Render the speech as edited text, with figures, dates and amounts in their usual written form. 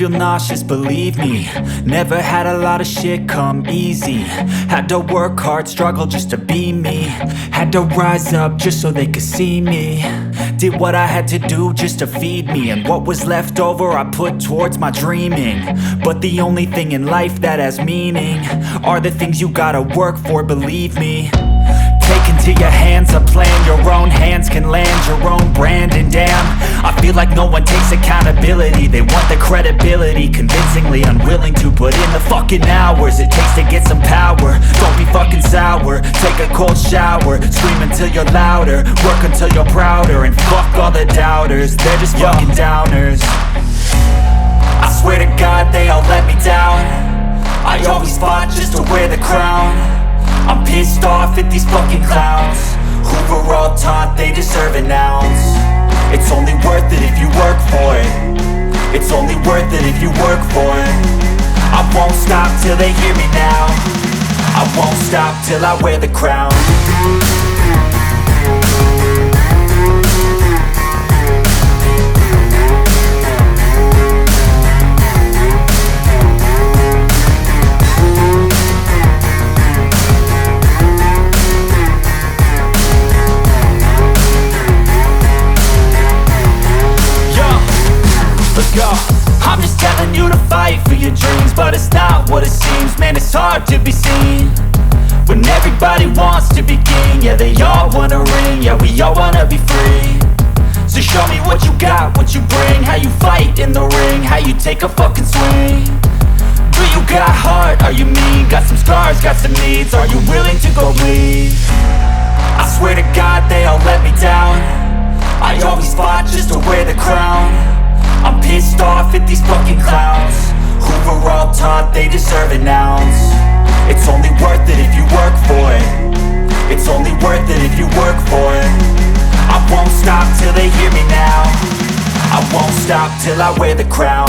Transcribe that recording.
feel nauseous, believe me. Never had a lot of shit come easy. Had to work hard, struggle just to be me. Had to rise up just so they could see me. Did what I had to do just to feed me, and what was left over I put towards my dreaming. But the only thing in life that has meaning are the things you gotta work for, believe me. Take into your hands a plan, your own hands can land your own brand. And damn, I feel like no one takes accountability. They want the credibility, convincingly unwilling to put in the fucking hours it takes to get some power. Don't be fucking sour, take a cold shower. Scream until you're louder, work until you're prouder. And fuck all the doubters, they're just fucking downers. I swear to God they all let me down. I always fought just to wear the crown. I'm pissed off at these fucking clowns who were all taught they deserve an ounce. It's only worth it if you work for it. It's only worth it if you work for it. I won't stop till they hear me now. I won't stop till I wear the crown. I'm just telling you to fight for your dreams, but it's not what it seems. Man, it's hard to be seen when everybody wants to be king. Yeah, they all wanna ring, yeah, we all wanna be free. So show me what you got, what you bring, how you fight in the ring, how you take a fucking swing. Do you got heart, are you mean? Got some scars, got some needs, are you willing to go bleed? I swear to God they all let me down. I always fought just to wear the crown. I'm pissed off at these fucking clowns who were all taught they deserve an ounce. It's only worth it if you work for it. It's only worth it if you work for it. I won't stop till they hear me now. I won't stop till I wear the crown.